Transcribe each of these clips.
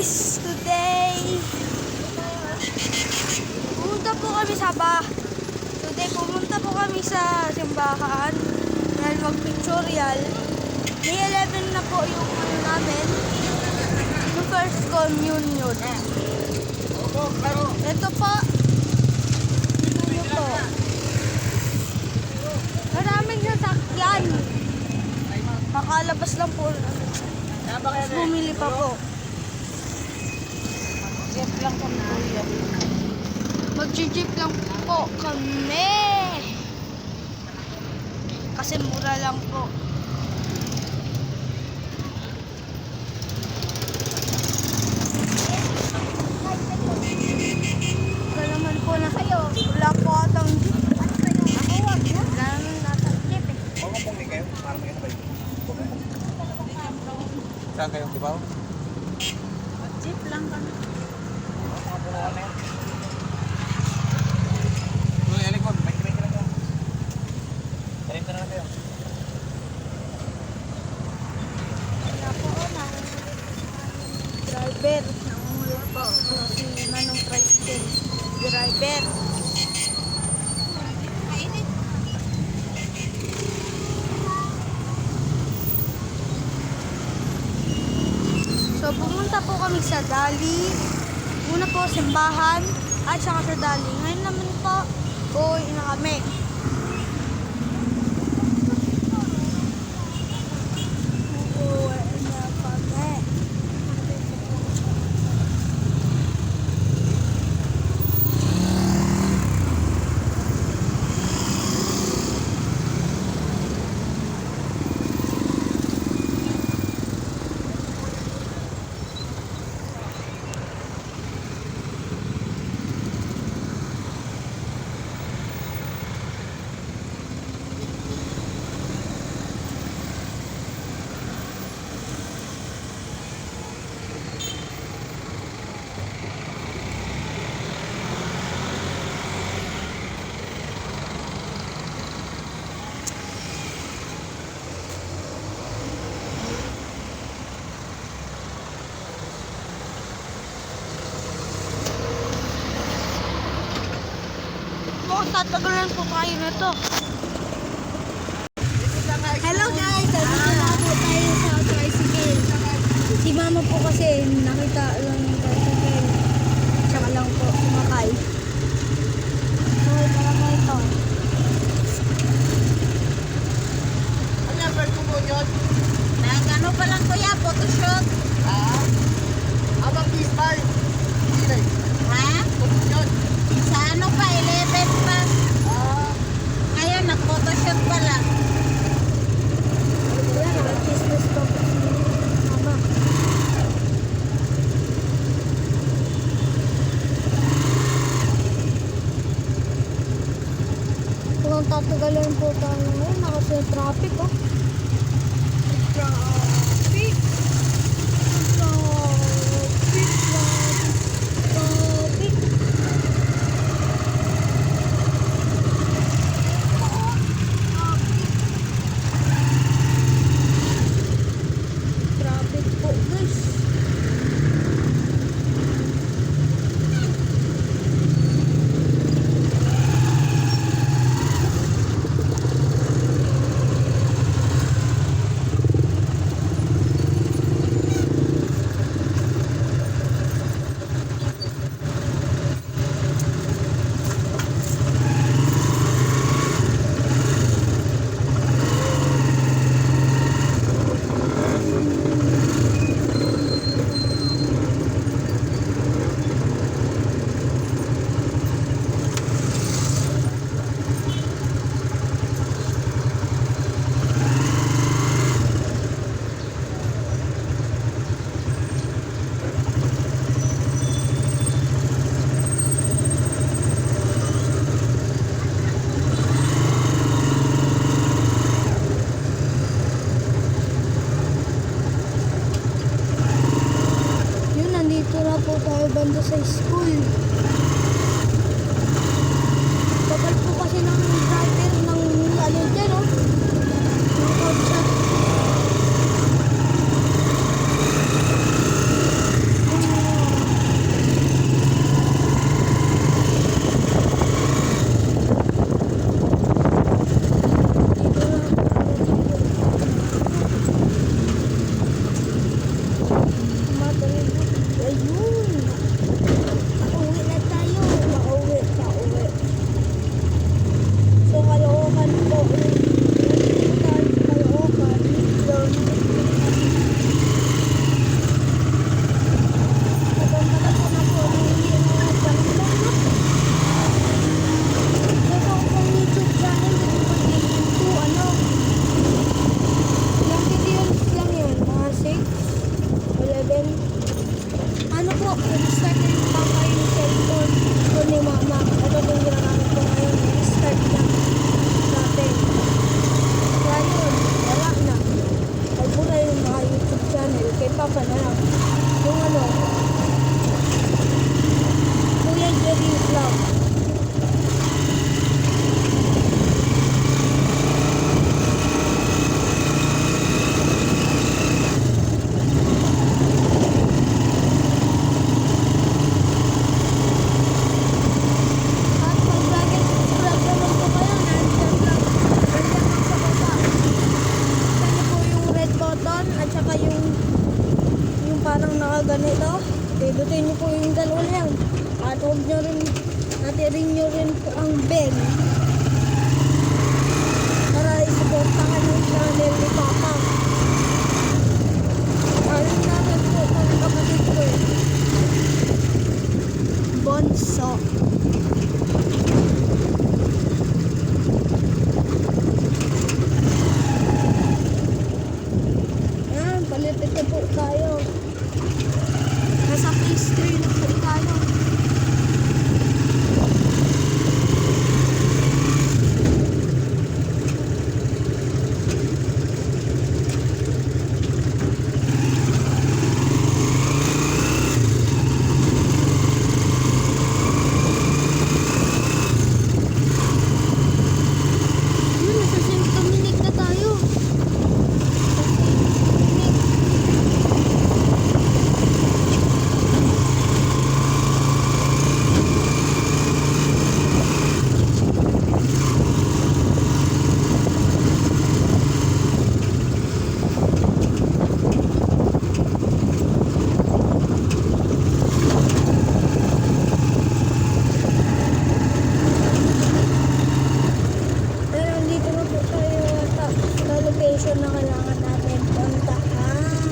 guys! Today, pumunta po kami sa pumunta po kami sa simbahan dahil mag-pictorial. May 11 na po yung ano namin, yung first communion. Ito po. Ito po. Maraming sasakyan. Makalabas lang po. Tapos bumili pa po. Jeep lang kami kuya. Mag-jeep lang po kami. Kasi mura lang po. Ito naman po na kayo. Wala po atang jeep. Ako wag na. Wala naman nasa jeep eh. Huwag mong pumili kayo. Para may kasabay. Saan kayo? Kibaw? Jeep lang kami. Mga punuan na yan. Tuloy, alikod. May kinig ka lang yan. Kalimta na lang kayo. Wala po na. Driver. Nangunguli po. Si Manong Tricycle. Driver. So, pumunta po kami sa Dali. Una po, simbahan. At saka sa Dali. Ngayon naman po, uuwi na kami. Uuwi na kami. Mukhang tatagalan po tayo na to. Hello guys! Dito na po tayo sa tricycle. Si mama po kasi nakita lang yung tricycle. Tsaka lang po sumakay. So, talaga ito. Ano yung first communion? Nag-ano pa lang kuya, photoshoot. Abang peaceful. Hindi. Ha? Communion. Sa ano pa, 11 pa. Ngayon, nag-photoshoot pa lang. Wala, nag-Christmas to po si mama. Kung tatagalan po tayo ngayon, nakasi traffic oh. Traffic! Traffic! Traffic po guys. banda sa school. Kapal po kasi ng driver ng ano dyan, oh. Ng kotse. Ayun. Pauwi na tayo. Pauwi. So, Caloocan po. Caloocan. Matagal na po. Hindi na palitan na. Pero kung YouTube channel, hindi ko ilang videos lang yun. Mga 6, 11. Ano po, start na yung papa yung cellphone ko ni mama. Ito po yung ginagamit ko ngayon. Start lang natin. Kaya yun, wala na. Pagpura yung mga YouTube channel, kay papa na lang. Yung Kuya Jerry Vlog. At pag lagi subscribe naman po kayo, nandiyan lang sa baba. Saan po yung red button at saka yung parang nakaganito. Pindutin niyo po yung dalawa na yan. At huwag nyo rin, natirin nyo rin po ang bell. Para isuportahan yung channel ni Papa. Alam namin po kami kapatid ko eh. Bonso. Yan, palipit na po tayo. Nasa phase 3 na po tayo. Yun, nasa St. Dominic na tayo. Sa St. Dominic. Pero dito na po tayo sa location na kailangan natin puntahan.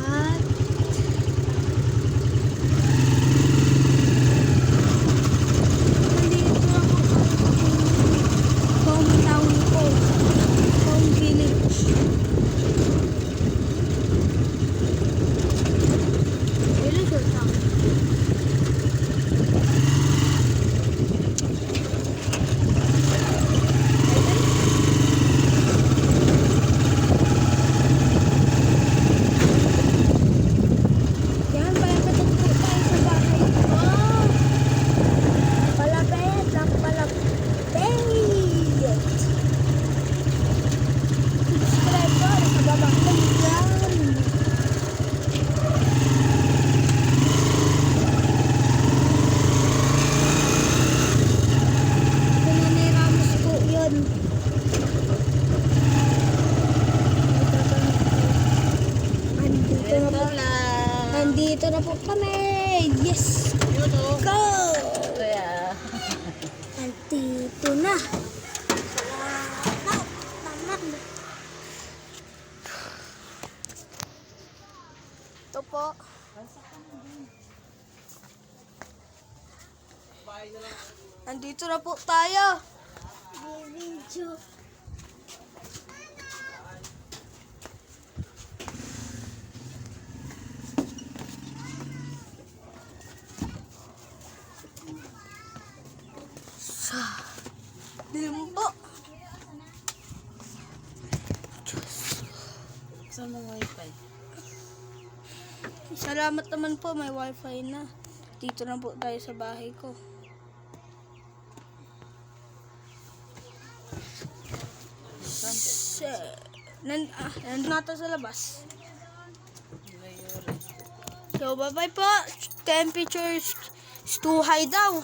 At nandito na po sa hometown ko. Home village. Village or town? Yan, palapit na po tayo sa bahay ko. Palapit lang, palapit. Subscribe ko, nasa baba ko yan. Pinanay Ramos po yun. Andito na po. Nandito na po kami. Yes! Go! Kaya, Nandito na. Ito po. Nandito na po tayo. Video. Limbo. saan mo wifi? Salamat naman po, may wifi na. Dito na po tayo sa bahay ko. Nandito sa labas. So, bye-bye po. Temperature is too high daw.